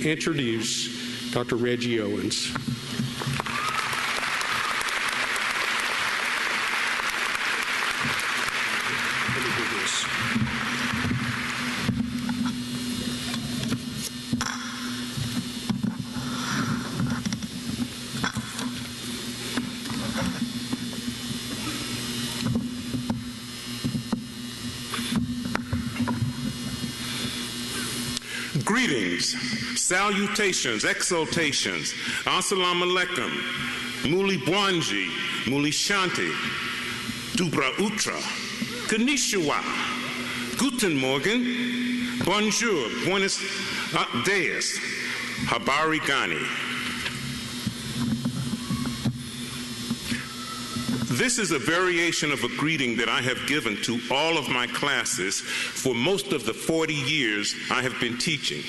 introduce Dr. Reggie Owens. Greetings, salutations, exaltations, assalamu alaikum, muli bwanji, muli shanti, dubra utra, konnichiwa, guten morgen, bonjour, buenos dias, habari gani. This is a variation of a greeting that I have given to all of my classes for most of the 40 years I have been teaching.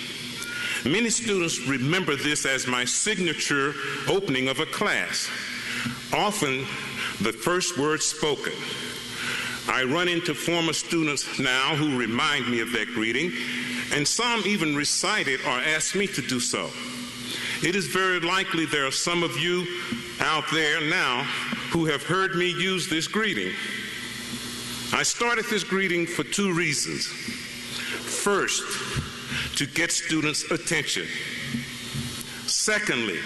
Many students remember this as my signature opening of a class, often the first word spoken. I run into former students now who remind me of that greeting, and some even recite it or ask me to do so. It is very likely there are some of you out there now who have heard me use this greeting. I started this greeting for two reasons. First, to get students' attention. Secondly,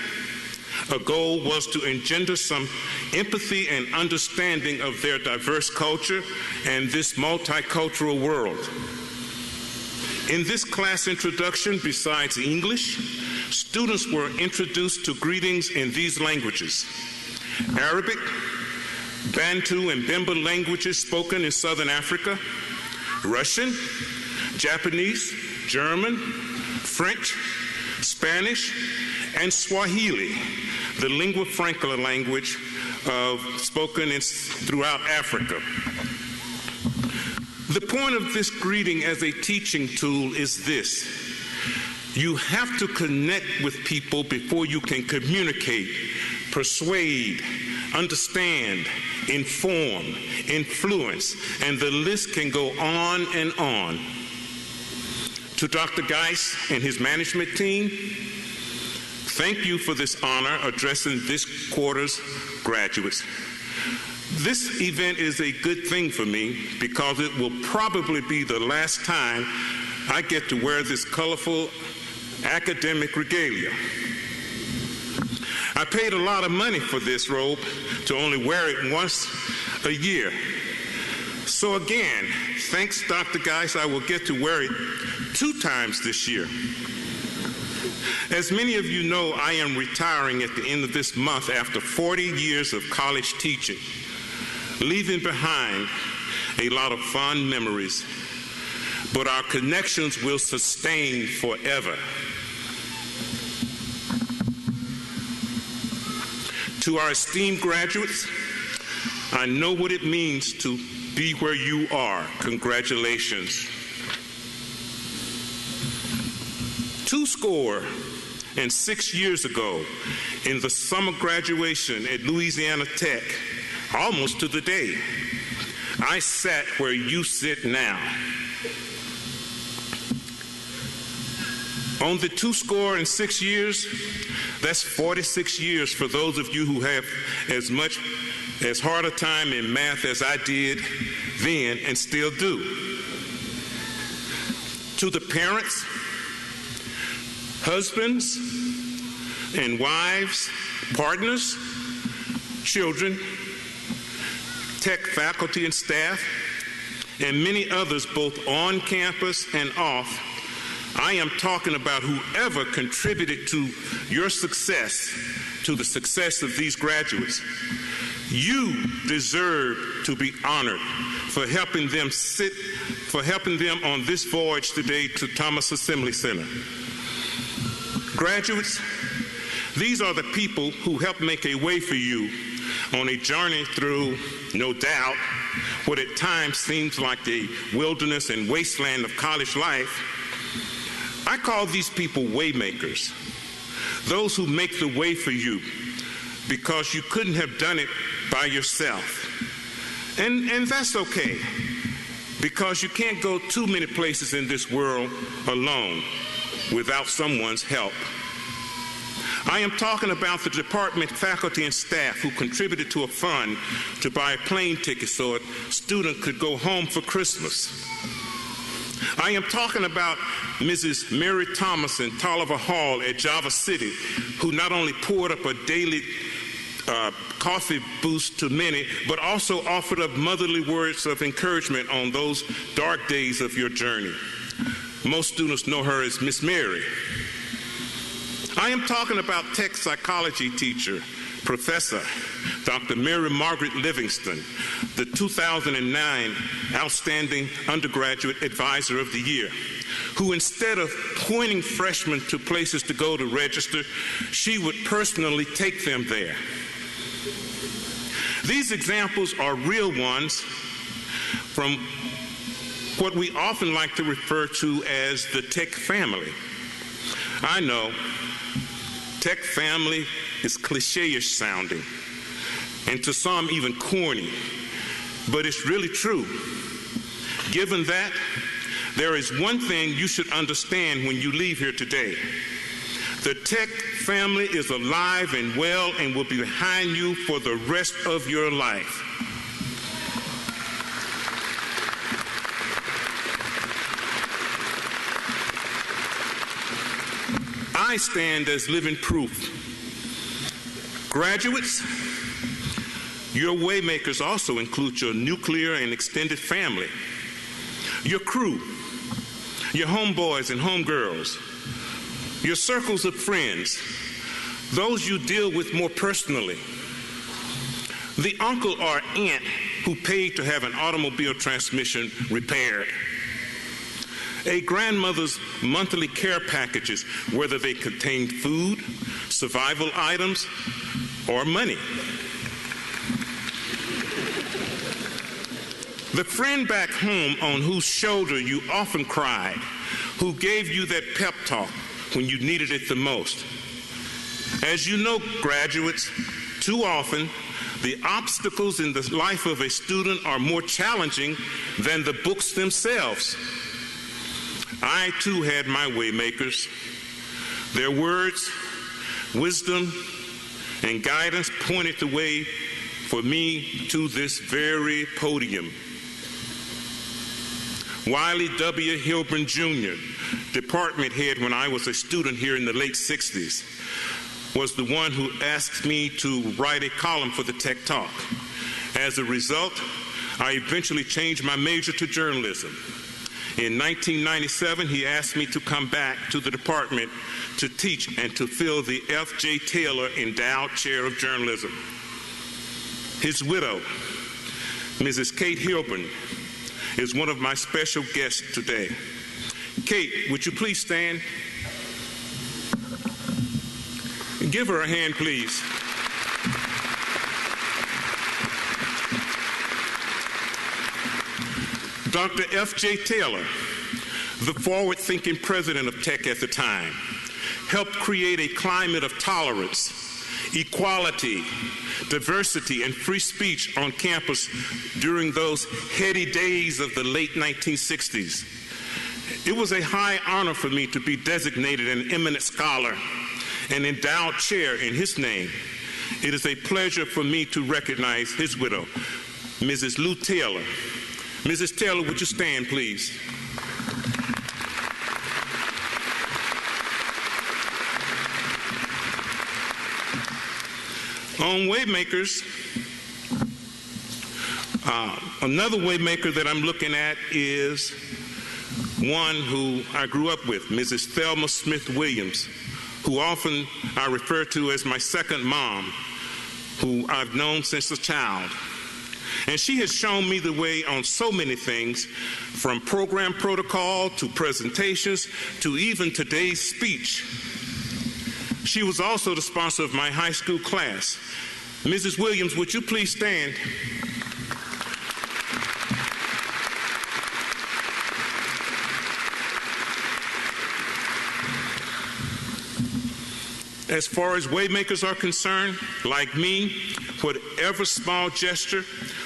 a goal was to engender some empathy and understanding of their diverse culture and this multicultural world. In this class introduction, besides English, students were introduced to greetings in these languages: Arabic, Bantu and Bemba languages spoken in Southern Africa, Russian, Japanese, German, French, Spanish, and Swahili, the lingua franca language spoken throughout Africa. The point of this greeting as a teaching tool is this: you have to connect with people before you can communicate, persuade, understand, inform, influence, and the list can go on and on. To Dr. Geis and his management team, thank you for this honor addressing this quarter's graduates. This event is a good thing for me because it will probably be the last time I get to wear this colorful academic regalia. I paid a lot of money for this robe to only wear it once a year. So again, thanks Dr. Geis, I will get to wear it 2 times this year. As many of you know, I am retiring at the end of this month after 40 years of college teaching, leaving behind a lot of fond memories, but our connections will sustain forever. To our esteemed graduates, I know what it means to be where you are. Congratulations. 26 years ago, in the summer graduation at Louisiana Tech, almost to the day, I sat where you sit now. On the 26 years, that's 46 years for those of you who have as hard a time in math as I did then and still do. To the parents, husbands and wives, partners, children, tech faculty and staff, and many others both on campus and off, I am talking about whoever contributed to your success, to the success of these graduates. You deserve to be honored for helping them on this voyage today to Thomas Assembly Center. Graduates, these are the people who helped make a way for you on a journey through, no doubt, what at times seems like the wilderness and wasteland of college life. I call these people waymakers, those who make the way for you because you couldn't have done it by yourself. And that's okay, because you can't go too many places in this world alone. without someone's help. I am talking about the department faculty and staff who contributed to a fund to buy a plane ticket so a student could go home for Christmas. I am talking about Mrs. Mary Thomas in Tolliver Hall at Java City, who not only poured up a daily coffee boost to many, but also offered up motherly words of encouragement on those dark days of your journey. Most students know her as Miss Mary. I am talking about tech psychology teacher, Professor Dr. Mary Margaret Livingston, the 2009 Outstanding Undergraduate Advisor of the Year, who instead of pointing freshmen to places to go to register, she would personally take them there. These examples are real ones from what we often like to refer to as the tech family. I know tech family is cliche-ish sounding, and to some even corny, but it's really true. Given that, there is one thing you should understand when you leave here today. The tech family is alive and well and will be behind you for the rest of your life. I stand as living proof. Graduates, your waymakers also include your nuclear and extended family, your crew, your homeboys and homegirls, your circles of friends, those you deal with more personally, the uncle or aunt who paid to have an automobile transmission repaired, a grandmother's monthly care packages, whether they contain food, survival items, or money. The friend back home on whose shoulder you often cried, who gave you that pep talk when you needed it the most. As you know, graduates, too often, the obstacles in the life of a student are more challenging than the books themselves. I too had my waymakers. Their words, wisdom, and guidance pointed the way for me to this very podium. Wiley W. Hilburn Jr., department head when I was a student here in the late 60s, was the one who asked me to write a column for the Tech Talk. As a result, I eventually changed my major to journalism. In 1997, he asked me to come back to the department to teach and to fill the F.J. Taylor Endowed Chair of Journalism. His widow, Mrs. Kate Hilburn, is one of my special guests today. Kate, would you please stand? Give her a hand, please. Dr. F.J. Taylor, the forward-thinking president of Tech at the time, helped create a climate of tolerance, equality, diversity, and free speech on campus during those heady days of the late 1960s. It was a high honor for me to be designated an eminent scholar, an endowed chair in his name. It is a pleasure for me to recognize his widow, Mrs. Lou Taylor. Mrs. Taylor, would you stand, please? On waymakers, another waymaker that I'm looking at is one who I grew up with, Mrs. Thelma Smith Williams, who often I refer to as my second mom, who I've known since a child. And she has shown me the way on so many things, from program protocol to presentations to even today's speech. She was also the sponsor of my high school class. Mrs. Williams, would you please stand? As far as waymakers are concerned, like me, whatever small gesture,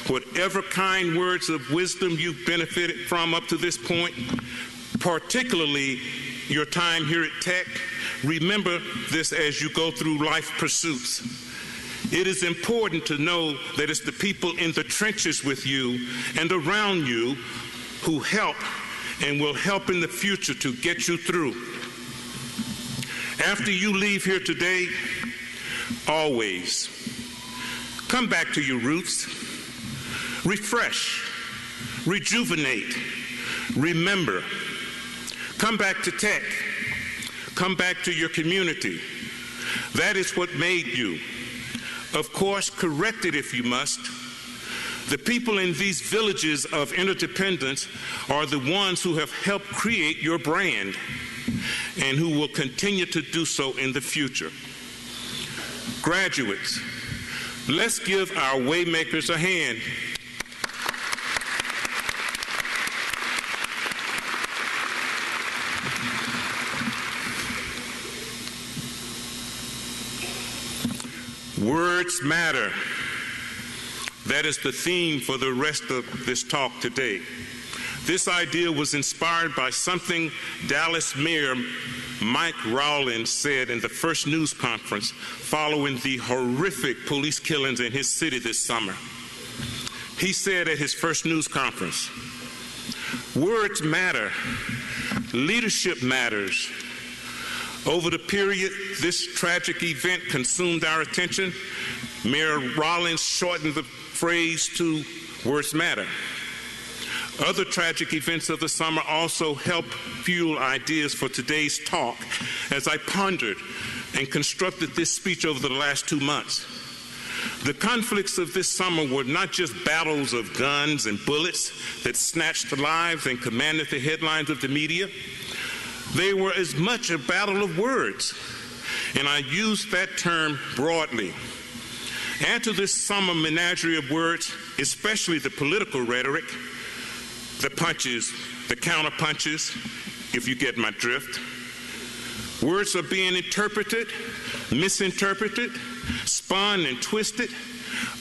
whatever kind words of wisdom you've benefited from up to this point, particularly your time here at Tech, remember this as you go through life pursuits. It is important to know that it's the people in the trenches with you and around you who help and will help in the future to get you through. After you leave here today, always come back to your roots, refresh, rejuvenate, remember. Come back to Tech. Come back to your community. That is what made you. Of course, correct it if you must. The people in these villages of interdependence are the ones who have helped create your brand and who will continue to do so in the future. Graduates, let's give our waymakers a hand. Words matter. That is the theme for the rest of this talk today. This idea was inspired by something Dallas Mayor Mike Rawlins said in the first news conference following the horrific police killings in his city this summer. He said at his first news conference, "Words matter. Leadership matters. Over the period this tragic event consumed our attention, Mayor Rawlins shortened the phrase to words matter. Other tragic events of the summer also helped fuel ideas for today's talk as I pondered and constructed this speech over the last 2 months. The conflicts of this summer were not just battles of guns and bullets that snatched lives and commanded the headlines of the media. They were as much a battle of words, and I use that term broadly. Add to this summer menagerie of words, especially the political rhetoric, the punches, the counter-punches, if you get my drift. Words are being interpreted, misinterpreted, spun and twisted,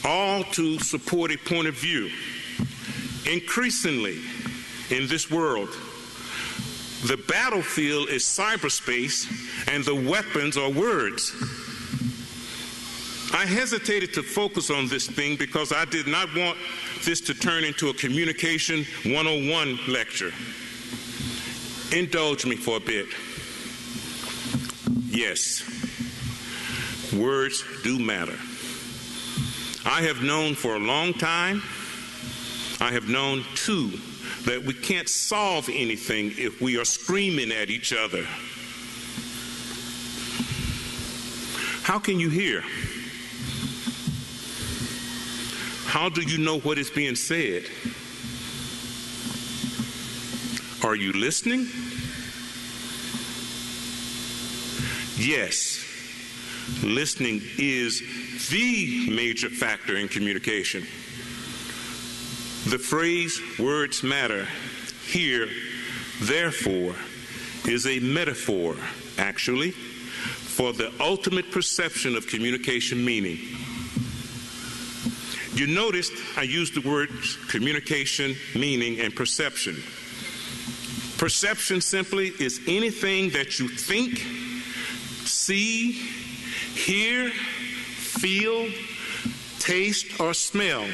all to support a point of view. Increasingly, in this world, the battlefield is cyberspace and the weapons are words. I hesitated to focus on this thing because I did not want this to turn into a communication 101 lecture. Indulge me for a bit. Yes, words do matter. I have known for a long time, I have known too, that we can't solve anything if we are screaming at each other. How can you hear? How do you know what is being said? Are you listening? Yes, listening is the major factor in communication. The phrase words matter here, therefore, is a metaphor, actually, for the ultimate perception of communication meaning. You noticed I used the words communication, meaning, and perception. Perception simply is anything that you think, see, hear, feel, taste, or smell.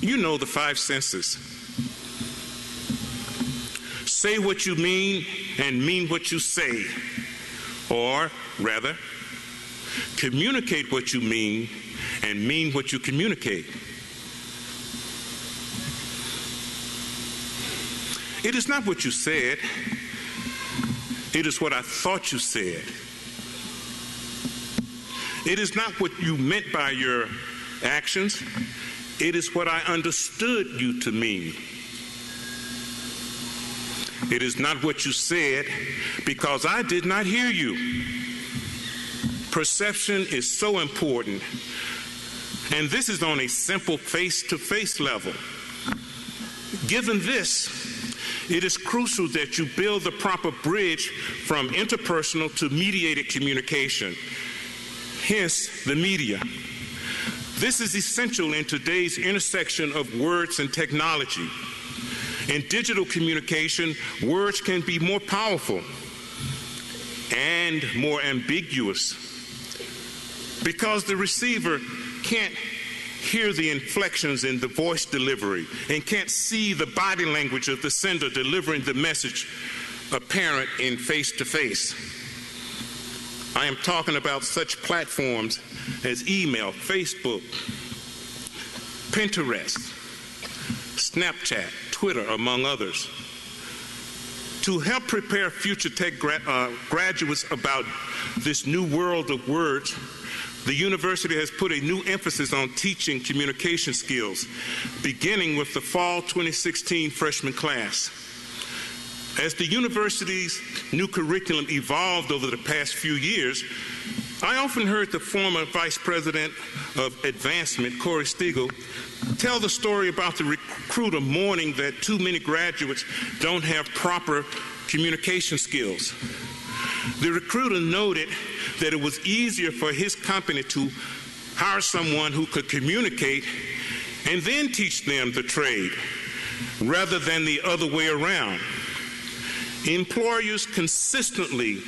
You know the 5 senses. Say what you mean and mean what you say. Or, rather, communicate what you mean and mean what you communicate. It is not what you said. It is what I thought you said. It is not what you meant by your actions. It is what I understood you to mean. It is not what you said because I did not hear you. Perception is so important, and this is on a simple face-to-face level. Given this, it is crucial that you build the proper bridge from interpersonal to mediated communication, hence the media. This is essential in today's intersection of words and technology. In digital communication, words can be more powerful and more ambiguous because the receiver can't hear the inflections in the voice delivery and can't see the body language of the sender delivering the message apparent in face-to-face. I am talking about such platforms as email, Facebook, Pinterest, Snapchat, Twitter, among others. To help prepare future tech graduates about this new world of words, the university has put a new emphasis on teaching communication skills, beginning with the fall 2016 freshman class. As the university's new curriculum evolved over the past few years, I often heard the former Vice President of Advancement, Corey Stiegel, tell the story about the recruiter mourning that too many graduates don't have proper communication skills. The recruiter noted that it was easier for his company to hire someone who could communicate and then teach them the trade, rather than the other way around. Employers consistently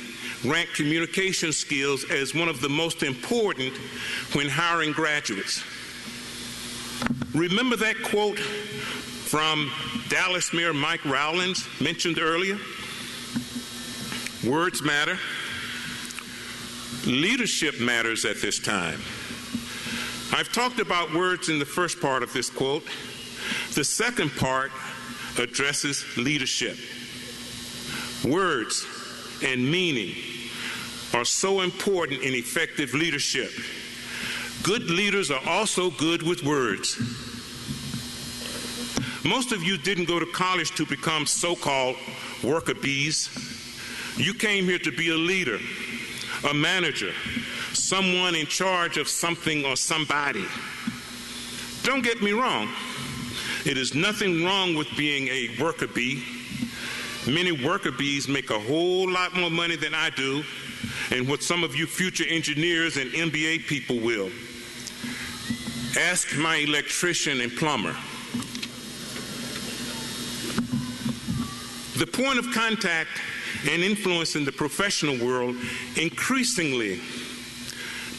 rank communication skills as one of the most important when hiring graduates. Remember that quote from Dallas Mayor Mike Rowlands mentioned earlier? Words matter. Leadership matters at this time. I've talked about words in the first part of this quote. The second part addresses leadership. Words and meaning are so important in effective leadership. Good leaders are also good with words. Most of you didn't go to college to become so-called worker bees. You came here to be a leader, a manager, someone in charge of something or somebody. Don't get me wrong. It is nothing wrong with being a worker bee. Many worker bees make a whole lot more money than I do, and what some of you future engineers and MBA people will. Ask my electrician and plumber. The point of contact and influence in the professional world increasingly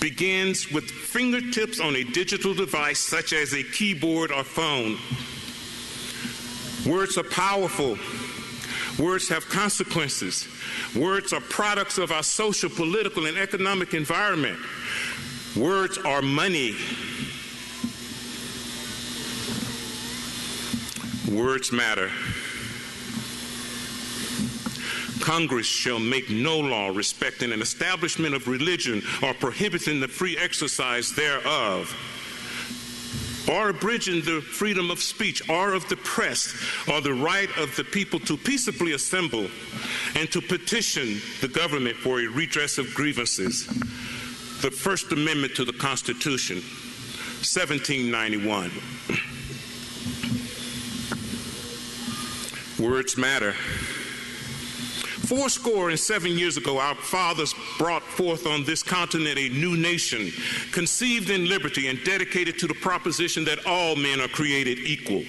begins with fingertips on a digital device such as a keyboard or phone. Words are powerful. Words have consequences. Words are products of our social, political, and economic environment. Words are money. Words matter. Congress shall make no law respecting an establishment of religion or prohibiting the free exercise thereof, or abridging the freedom of speech or of the press or the right of the people to peaceably assemble and to petition the government for a redress of grievances. The First Amendment to the Constitution, 1791. Words matter. 77 years ago, our fathers brought forth on this continent a new nation, conceived in liberty and dedicated to the proposition that all men are created equal.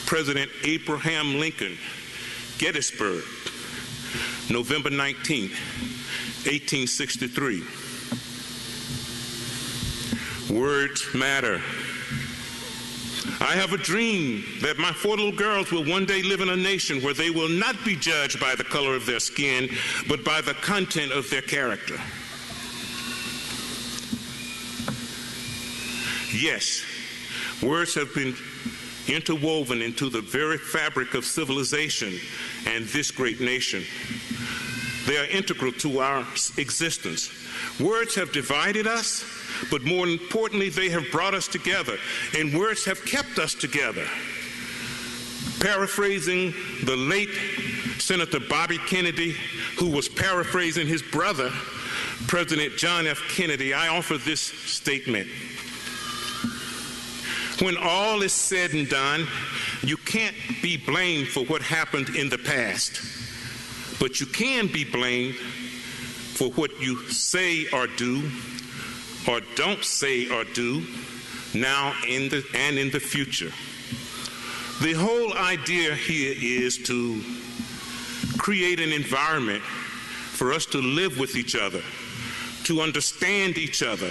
President Abraham Lincoln, Gettysburg, November 19, 1863. Words matter. I have a dream that my 4 little girls will one day live in a nation where they will not be judged by the color of their skin, but by the content of their character. Yes, words have been interwoven into the very fabric of civilization and this great nation. They are integral to our existence. Words have divided us, but more importantly, they have brought us together, and words have kept us together. Paraphrasing the late Senator Bobby Kennedy, who was paraphrasing his brother, President John F. Kennedy, I offer this statement. When all is said and done, you can't be blamed for what happened in the past, but you can be blamed for what you say or do or don't say or do now and in the future. The whole idea here is to create an environment for us to live with each other, to understand each other,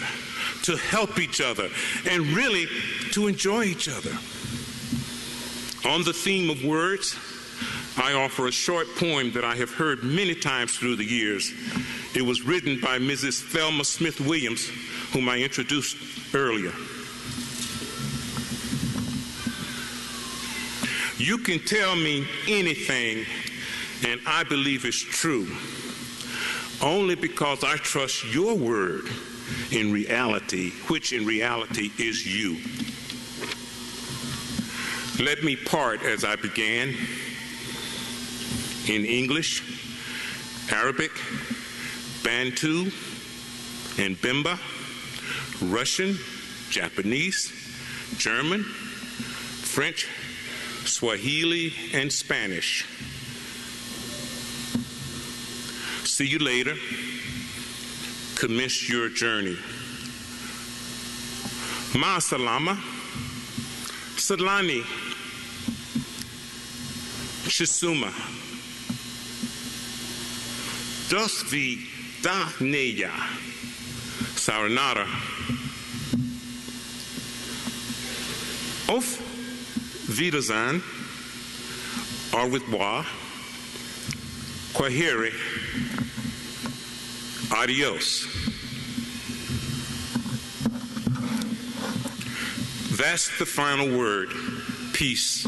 to help each other, and really to enjoy each other. On the theme of words, I offer a short poem that I have heard many times through the years. It was written by Mrs. Thelma Smith Williams, whom I introduced earlier. You can tell me anything, and I believe it's true, only because I trust your word in reality, which in reality is you. Let me part as I began in English, Arabic, Bantu, and Bimba, Russian, Japanese, German, French, Swahili, and Spanish. See you later. Commence your journey. Ma salama, Salani, Chisuma, Dosvi da Neya, Saranara, Auf Wiedersehen, au revoir, Kwaheri, adios. That's the final word. Peace.